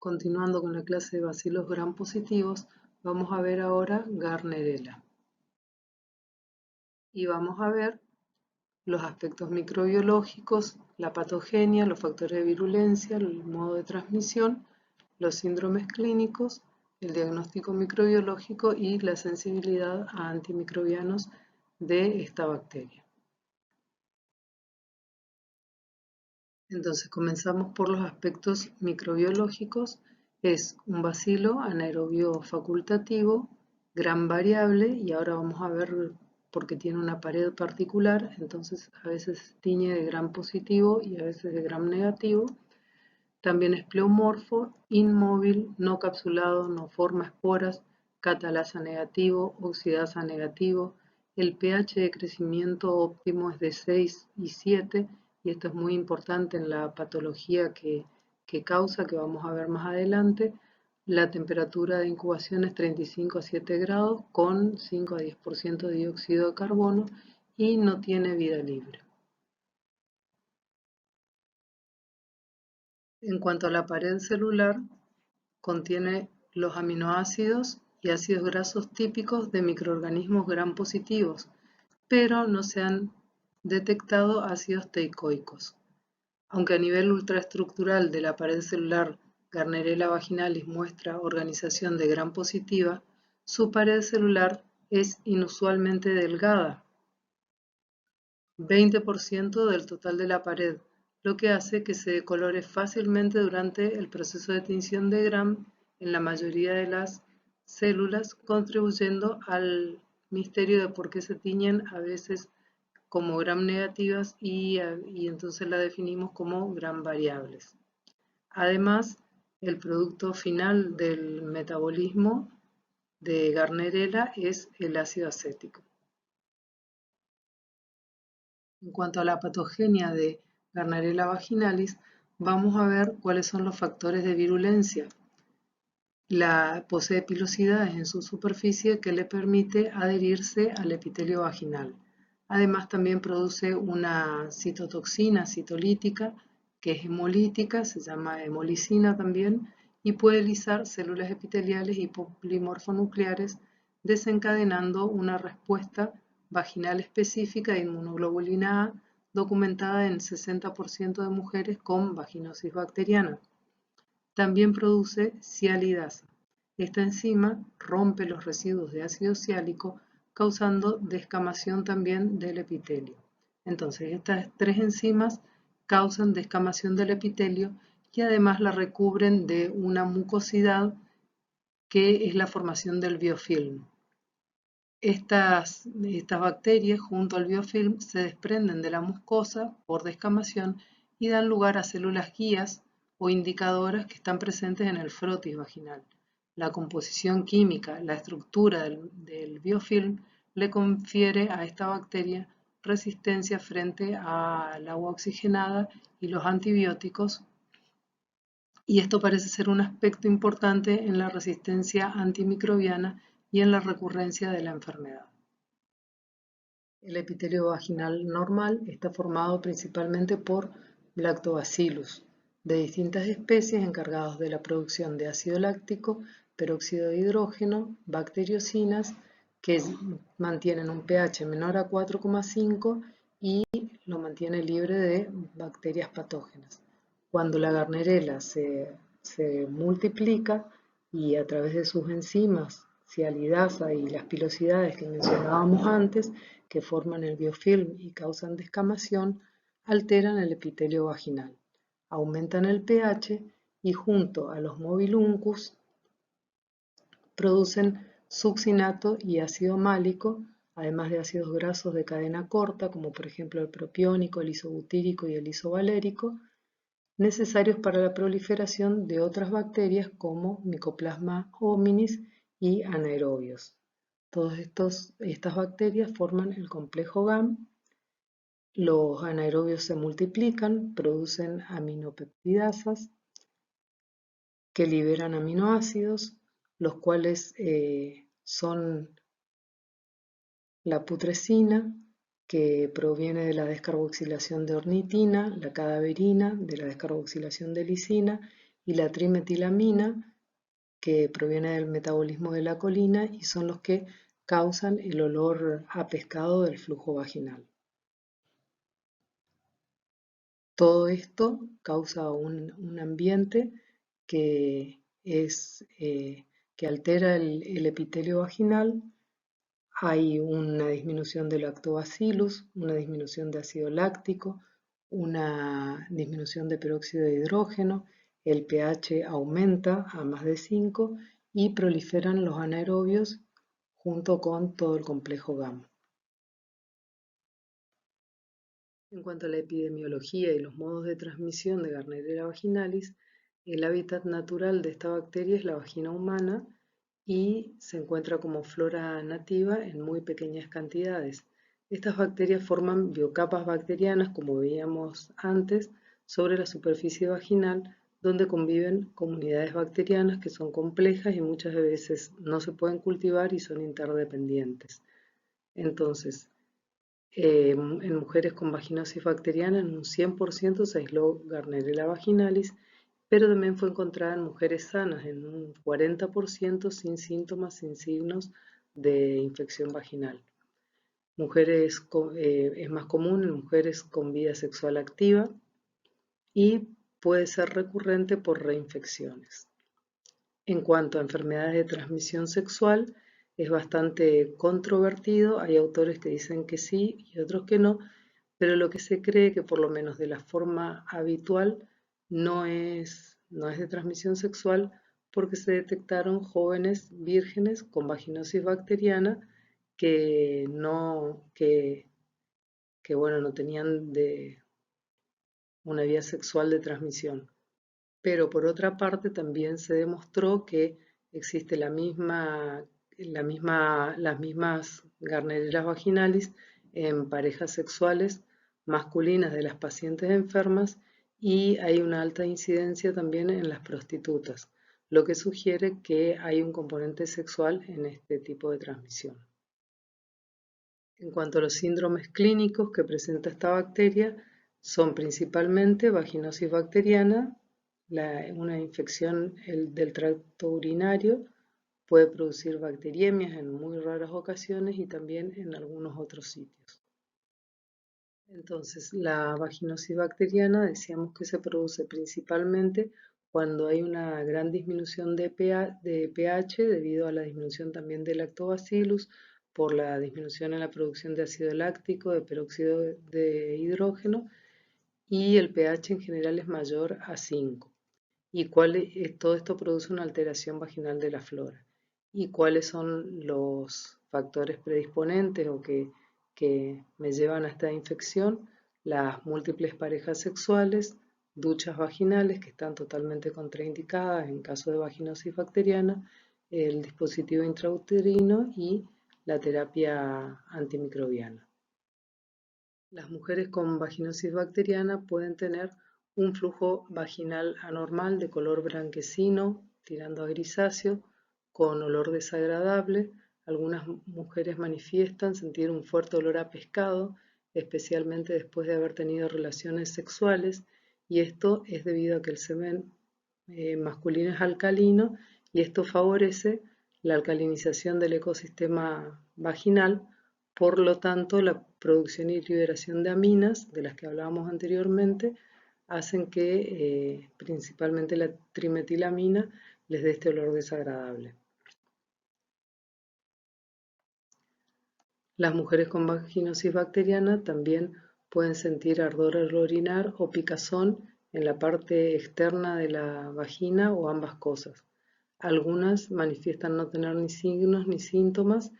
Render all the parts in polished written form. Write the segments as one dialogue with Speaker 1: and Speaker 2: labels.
Speaker 1: Continuando con la clase de bacilos gram positivos, vamos a ver ahora Gardnerella. Y vamos a ver los aspectos microbiológicos, la patogenia, los factores de virulencia, el modo de transmisión, los síndromes clínicos, el diagnóstico microbiológico y la sensibilidad a antimicrobianos de esta bacteria. Entonces comenzamos por los aspectos microbiológicos. Es un bacilo anaerobio facultativo, gram variable, y ahora vamos a ver porque tiene una pared particular, entonces a veces tiñe de gram positivo y a veces de gram negativo. También es pleomorfo, inmóvil, no capsulado, no forma esporas, catalasa negativo, oxidasa negativo. El pH de crecimiento óptimo es de 6 y 7, y esto es muy importante en la patología que causa, que vamos a ver más adelante. La temperatura de incubación es 35 a 7 grados con 5 a 10% de dióxido de carbono y no tiene vida libre. En cuanto a la pared celular, contiene los aminoácidos y ácidos grasos típicos de microorganismos gram positivos, pero no se han detectado ácidos teicoicos. Aunque a nivel ultraestructural de la pared celular Gardnerella vaginalis muestra organización de gram positiva, su pared celular es inusualmente delgada, 20% del total de la pared, lo que hace que se decolore fácilmente durante el proceso de tinción de gram en la mayoría de las células, contribuyendo al misterio de por qué se tiñen a veces como gram negativas y entonces la definimos como gram variables. Además, el producto final del metabolismo de Gardnerella es el ácido acético. En cuanto a la patogenia de Gardnerella vaginalis, vamos a ver cuáles son los factores de virulencia. Posee pilosidades en su superficie que le permite adherirse al epitelio vaginal. Además, también produce una citotoxina citolítica que es hemolítica, se llama hemolicina también, y puede lisar células epiteliales y polimorfonucleares, desencadenando una respuesta vaginal específica de inmunoglobulina A documentada en 60% de mujeres con vaginosis bacteriana. También produce sialidasa. Esta enzima rompe los residuos de ácido siálico, causando descamación también del epitelio. Entonces, estas tres enzimas causan descamación del epitelio y además la recubren de una mucosidad que es la formación del biofilm. Estas bacterias junto al biofilm se desprenden de la mucosa por descamación y dan lugar a células guías o indicadoras que están presentes en el frotis vaginal. La composición química, la estructura del biofilm le confiere a esta bacteria resistencia frente al agua oxigenada y los antibióticos, y esto parece ser un aspecto importante en la resistencia antimicrobiana y en la recurrencia de la enfermedad. El epitelio vaginal normal está formado principalmente por lactobacillus de distintas especies encargados de la producción de ácido láctico, peróxido de hidrógeno, bacteriocinas que mantienen un pH menor a 4,5 y lo mantiene libre de bacterias patógenas. Cuando la Gardnerella se multiplica y a través de sus enzimas sialidasa y las pilosidades que mencionábamos antes, que forman el biofilm y causan descamación, alteran el epitelio vaginal, aumentan el pH y junto a los mobiluncus producen succinato y ácido málico, además de ácidos grasos de cadena corta, como por ejemplo el propiónico, el isobutírico y el isovalérico, necesarios para la proliferación de otras bacterias como Mycoplasma hominis y anaerobios. Todas estas bacterias forman el complejo GAM. Los anaerobios se multiplican, producen aminopeptidasas que liberan aminoácidos, los cuales son la putrescina, que proviene de la descarboxilación de ornitina, la cadaverina, de la descarboxilación de lisina, y la trimetilamina, que proviene del metabolismo de la colina y son los que causan el olor a pescado del flujo vaginal. Todo esto causa un ambiente que, que altera el epitelio vaginal. Hay una disminución de lactobacillus, una disminución de ácido láctico, una disminución de peróxido de hidrógeno, el pH aumenta a más de 5 y proliferan los anaerobios junto con todo el complejo gamma. En cuanto a la epidemiología y los modos de transmisión de Gardnerella vaginalis, el hábitat natural de esta bacteria es la vagina humana y se encuentra como flora nativa en muy pequeñas cantidades. Estas bacterias forman biocapas bacterianas, como veíamos antes, sobre la superficie vaginal, donde conviven comunidades bacterianas que son complejas y muchas veces no se pueden cultivar y son interdependientes. Entonces, en mujeres con vaginosis bacteriana en un 100% se aisló Gardnerella vaginalis, pero también fue encontrada en mujeres sanas en un 40% sin síntomas, sin signos de infección vaginal. Es más común en mujeres con vida sexual activa y puede ser recurrente por reinfecciones. En cuanto a enfermedades de transmisión sexual, es bastante controvertido. Hay autores que dicen que sí y otros que no, pero lo que se cree que por lo menos de la forma habitual no es de transmisión sexual porque se detectaron jóvenes vírgenes con vaginosis bacteriana que bueno, no tenían una vía sexual de transmisión. Pero por otra parte también se demostró que existe las mismas Gardnerella vaginalis en parejas sexuales masculinas de las pacientes enfermas y hay una alta incidencia también en las prostitutas, lo que sugiere que hay un componente sexual en este tipo de transmisión. En cuanto a los síndromes clínicos que presenta esta bacteria, son principalmente vaginosis bacteriana, una infección del tracto urinario, puede producir bacteriemias en muy raras ocasiones y también en algunos otros sitios. Entonces, la vaginosis bacteriana decíamos que se produce principalmente cuando hay una gran disminución de pH debido a la disminución también de lactobacillus, por la disminución en la producción de ácido láctico, de peróxido de hidrógeno y el pH en general es mayor a 5. ¿Y todo esto produce una alteración vaginal de la flora? ¿Y cuáles son los factores predisponentes o que me llevan a esta infección? Las múltiples parejas sexuales, duchas vaginales que están totalmente contraindicadas en caso de vaginosis bacteriana, el dispositivo intrauterino y la terapia antimicrobiana. Las mujeres con vaginosis bacteriana pueden tener un flujo vaginal anormal de color blanquecino, tirando a grisáceo, con olor desagradable. Algunas mujeres manifiestan sentir un fuerte olor a pescado, especialmente después de haber tenido relaciones sexuales, y esto es debido a que el semen masculino es alcalino y esto favorece la alcalinización del ecosistema vaginal. Por lo tanto, la producción y liberación de aminas, de las que hablábamos anteriormente, hacen que principalmente la trimetilamina les dé este olor desagradable. Las mujeres con vaginosis bacteriana también pueden sentir ardor al orinar o picazón en la parte externa de la vagina o ambas cosas. Algunas manifiestan no tener ni signos ni síntomas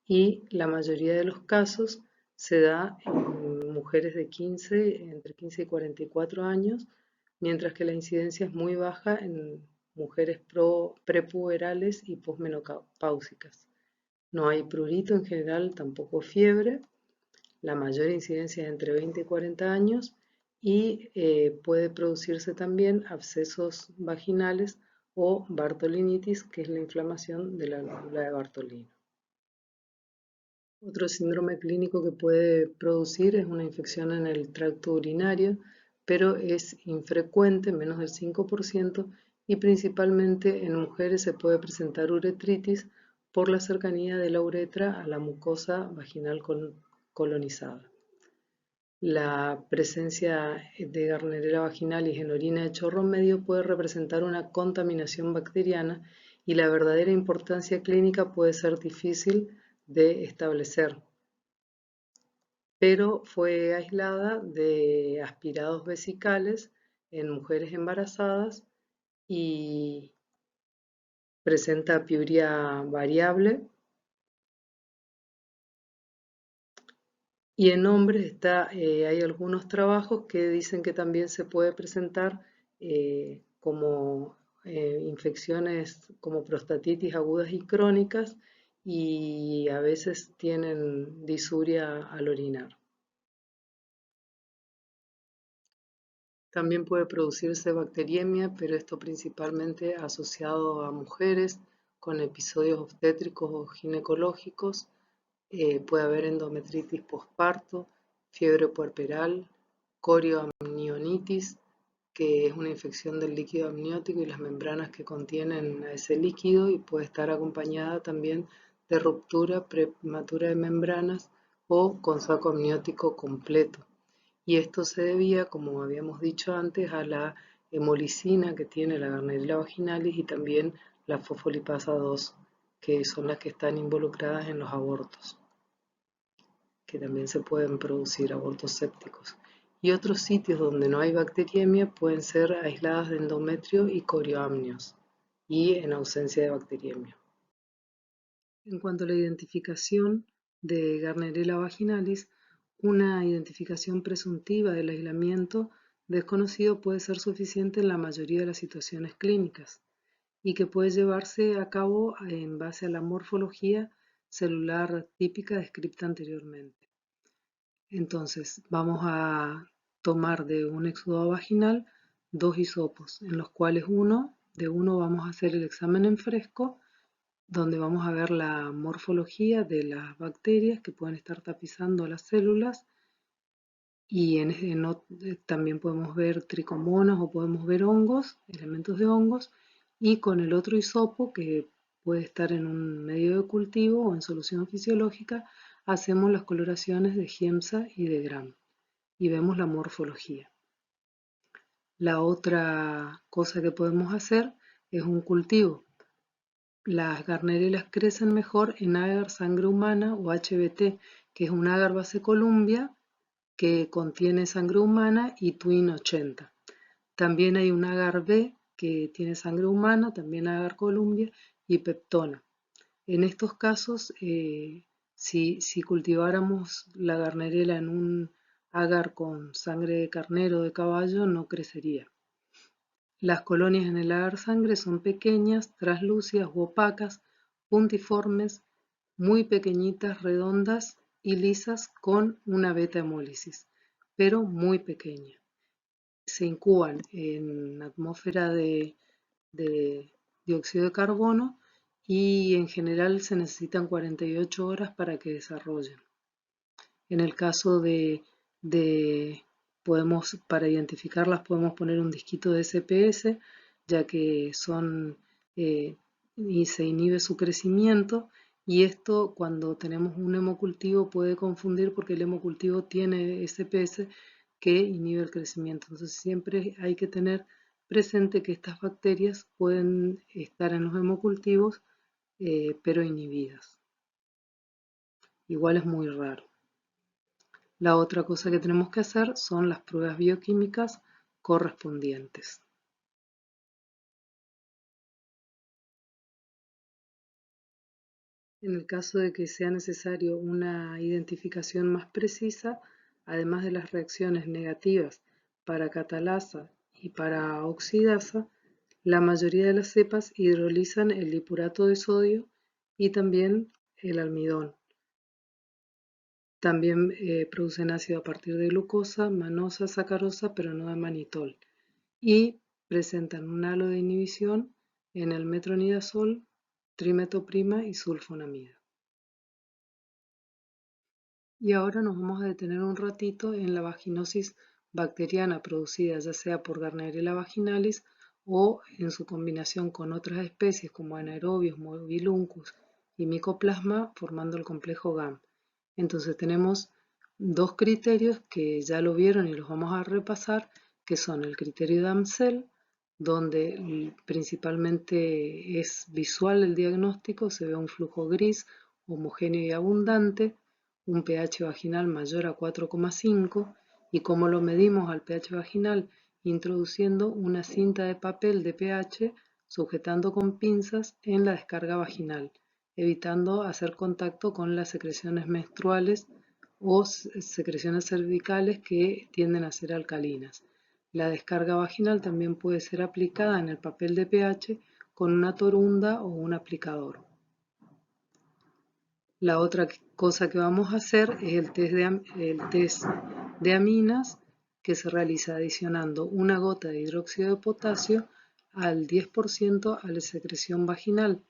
Speaker 1: y la mayoría de los casos se da en mujeres de entre 15 y 44 años, mientras que la incidencia es muy baja en mujeres prepuberales y posmenopáusicas. No hay prurito en general, tampoco fiebre. La mayor incidencia es entre 20 y 40 años y puede producirse también abscesos vaginales o bartolinitis, que es la inflamación de la glándula de Bartolino. Otro síndrome clínico que puede producir es una infección en el tracto urinario, pero es infrecuente, menos del 5%, y principalmente en mujeres se puede presentar uretritis por la cercanía de la uretra a la mucosa vaginal colonizada. La presencia de Gardnerella vaginalis en orina de chorro medio puede representar una contaminación bacteriana y la verdadera importancia clínica puede ser difícil de establecer, pero fue aislada de aspirados vesicales en mujeres embarazadas y presenta piuria variable. Y en hombres hay algunos trabajos que dicen que también se puede presentar como infecciones como prostatitis agudas y crónicas y a veces tienen disuria al orinar. También puede producirse bacteriemia, pero esto principalmente asociado a mujeres con episodios obstétricos o ginecológicos. Puede haber endometritis posparto, fiebre puerperal, corioamnionitis, que es una infección del líquido amniótico y las membranas que contienen a ese líquido y puede estar acompañada también de ruptura prematura de membranas o con saco amniótico completo. Y esto se debía, como habíamos dicho antes, a la hemolicina que tiene la Gardnerella vaginalis y también la fosfolipasa 2, que son las que están involucradas en los abortos, que también se pueden producir abortos sépticos. Y otros sitios donde no hay bacteriemia pueden ser aisladas de endometrio y corioamnios, y en ausencia de bacteriemia. En cuanto a la identificación de Gardnerella vaginalis, una identificación presuntiva del aislamiento desconocido puede ser suficiente en la mayoría de las situaciones clínicas y que puede llevarse a cabo en base a la morfología celular típica descrita anteriormente. Entonces, vamos a tomar de un exudado vaginal 2 hisopos, en los cuales de uno vamos a hacer el examen en fresco, donde vamos a ver la morfología de las bacterias que pueden estar tapizando las células y también podemos ver tricomonas o podemos ver hongos, elementos de hongos, y con el otro hisopo que puede estar en un medio de cultivo o en solución fisiológica, hacemos las coloraciones de Giemsa y de Gram y vemos la morfología. La otra cosa que podemos hacer es un cultivo. Las garnerelas crecen mejor en agar sangre humana o HBT, que es un agar base Columbia que contiene sangre humana y Twin 80. También hay un agar B que tiene sangre humana, también agar Columbia y peptona. En estos casos, si cultiváramos la garnerela en un agar con sangre de carnero o de caballo, no crecería. Las colonias en el agar sangre son pequeñas, translúcidas u opacas, puntiformes, muy pequeñitas, redondas y lisas con una beta-hemólisis, pero muy pequeña. Se incuban en atmósfera de dióxido de carbono y en general se necesitan 48 horas para que desarrollen. En el caso para identificarlas podemos poner un disquito de SPS, ya que y se inhibe su crecimiento, y esto cuando tenemos un hemocultivo puede confundir porque el hemocultivo tiene SPS que inhibe el crecimiento. Entonces siempre hay que tener presente que estas bacterias pueden estar en los hemocultivos, pero inhibidas. Igual es muy raro. La otra cosa que tenemos que hacer son las pruebas bioquímicas correspondientes. En el caso de que sea necesario una identificación más precisa, además de las reacciones negativas para catalasa y para oxidasa, la mayoría de las cepas hidrolizan el lipurato de sodio y también el almidón. También producen ácido a partir de glucosa, manosa, sacarosa, pero no de manitol. Y presentan un halo de inhibición en el metronidazol, trimetoprima y sulfonamida. Y ahora nos vamos a detener un ratito en la vaginosis bacteriana producida ya sea por Gardnerella vaginalis o en su combinación con otras especies como anaerobios, mobiluncus y micoplasma formando el complejo GAM. Entonces tenemos dos criterios que ya lo vieron y los vamos a repasar, que son el criterio de Amsel, donde principalmente es visual el diagnóstico, se ve un flujo gris, homogéneo y abundante, un pH vaginal mayor a 4,5 y cómo lo medimos al pH vaginal, introduciendo una cinta de papel de pH sujetando con pinzas en la descarga vaginal, evitando hacer contacto con las secreciones menstruales o secreciones cervicales que tienden a ser alcalinas. La descarga vaginal también puede ser aplicada en el papel de pH con una torunda o un aplicador. La otra cosa que vamos a hacer es el test de aminas, que se realiza adicionando una gota de hidróxido de potasio al 10% a la secreción vaginal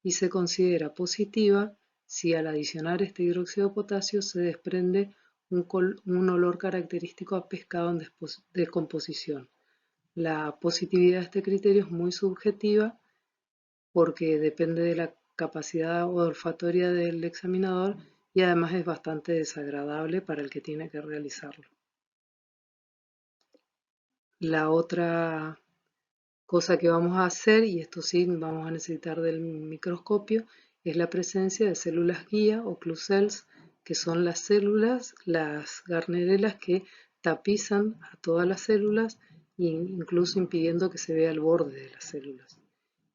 Speaker 1: y se considera positiva si al adicionar este hidróxido de potasio se desprende un olor característico a pescado en descomposición. La positividad de este criterio es muy subjetiva porque depende de la capacidad olfatoria del examinador y además es bastante desagradable para el que tiene que realizarlo. La otra cosa que vamos a hacer, y esto sí vamos a necesitar del microscopio, es la presencia de células guía o clue cells, que son las células, las Gardnerelas que tapizan a todas las células, incluso impidiendo que se vea el borde de las células.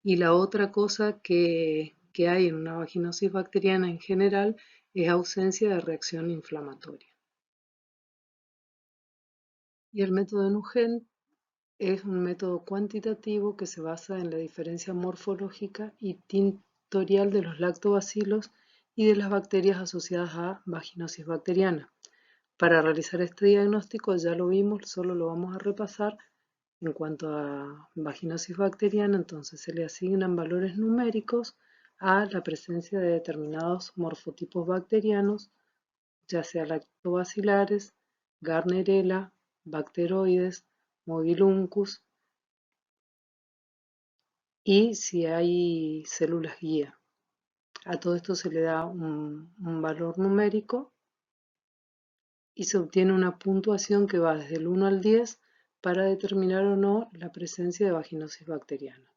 Speaker 1: Y la otra cosa que hay en una vaginosis bacteriana en general es ausencia de reacción inflamatoria. Y el método de Nugent es un método cuantitativo que se basa en la diferencia morfológica y tintorial de los lactobacilos y de las bacterias asociadas a vaginosis bacteriana. Para realizar este diagnóstico ya lo vimos, solo lo vamos a repasar. En cuanto a vaginosis bacteriana, entonces se le asignan valores numéricos a la presencia de determinados morfotipos bacterianos, ya sea lactobacilares, Gardnerella, bacteroides, mobiluncus y si hay células guía. A todo esto se le da un valor numérico y se obtiene una puntuación que va desde el 1 al 10 para determinar o no la presencia de vaginosis bacteriana.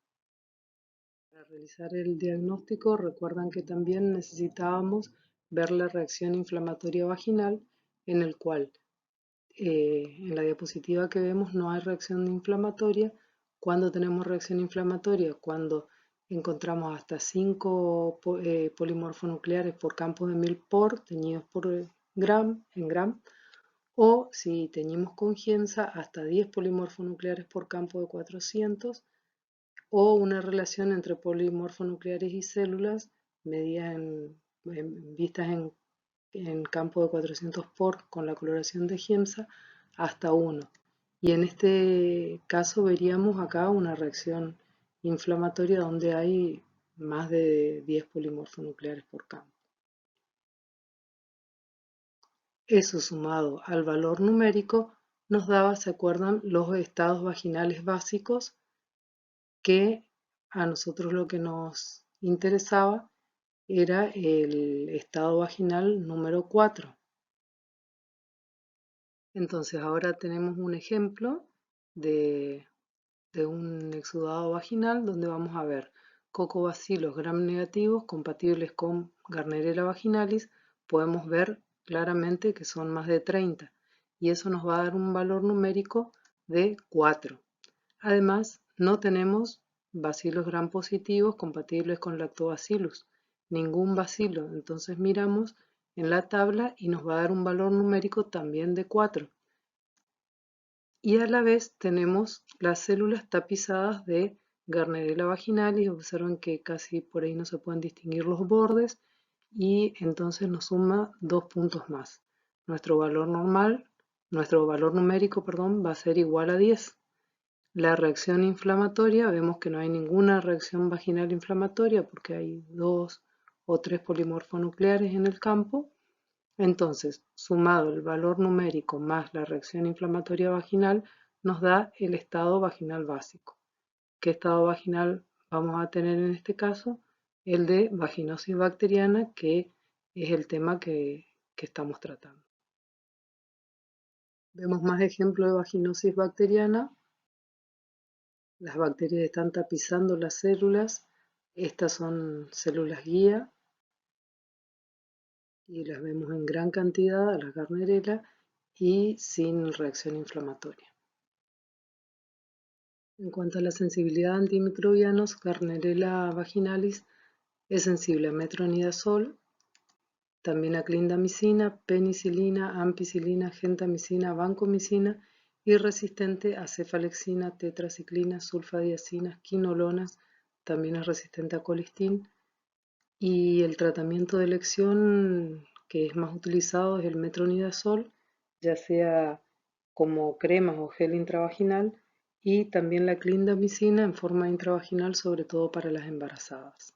Speaker 1: Para realizar el diagnóstico, recuerdan que también necesitábamos ver la reacción inflamatoria vaginal, en el cual en la diapositiva que vemos no hay reacción inflamatoria. Cuando tenemos reacción inflamatoria, cuando encontramos hasta 5 polimorfonucleares por campo de 1000 por teñidos por gram, o si teñimos con Giemsa hasta 10 polimorfonucleares por campo de 400, o una relación entre polimorfonucleares y células medida vistas en campo de 400 por con la coloración de Giemsa hasta 1. Y en este caso veríamos acá una reacción inflamatoria donde hay más de 10 polimorfonucleares por campo. Eso sumado al valor numérico nos daba, ¿se acuerdan?, los estados vaginales básicos, que a nosotros lo que nos interesaba era el estado vaginal número 4. Entonces ahora tenemos un ejemplo de un exudado vaginal donde vamos a ver cocobacilos gram negativos compatibles con Gardnerella vaginalis. Podemos ver claramente que son más de 30 y eso nos va a dar un valor numérico de 4. Además, no tenemos bacilos gram positivos compatibles con lactobacillus, ningún bacilo. Entonces miramos en la tabla y nos va a dar un valor numérico también de 4. Y a la vez tenemos las células tapizadas de Gardnerella vaginalis. Observen que casi por ahí no se pueden distinguir los bordes y entonces nos suma 2 puntos más. Nuestro valor numérico, va a ser igual a 10. La reacción inflamatoria, vemos que no hay ninguna reacción vaginal inflamatoria porque hay 2 o 3 polimorfonucleares en el campo. Entonces, sumado el valor numérico más la reacción inflamatoria vaginal, nos da el estado vaginal básico. ¿Qué estado vaginal vamos a tener en este caso? El de vaginosis bacteriana, que es el tema que estamos tratando. Vemos más ejemplos de vaginosis bacteriana. Las bacterias están tapizando las células. Estas son células guía y las vemos en gran cantidad a la Gardnerella y sin reacción inflamatoria. En cuanto a la sensibilidad a antimicrobianos, Gardnerella vaginalis es sensible a metronidazol, también a clindamicina, penicilina, ampicilina, gentamicina, vancomicina y resistente a cefalexina, tetraciclina, sulfadiacinas, quinolonas, también es resistente a colistin. Y el tratamiento de elección que es más utilizado es el metronidazol, ya sea como cremas o gel intravaginal, y también la clindamicina en forma intravaginal, sobre todo para las embarazadas.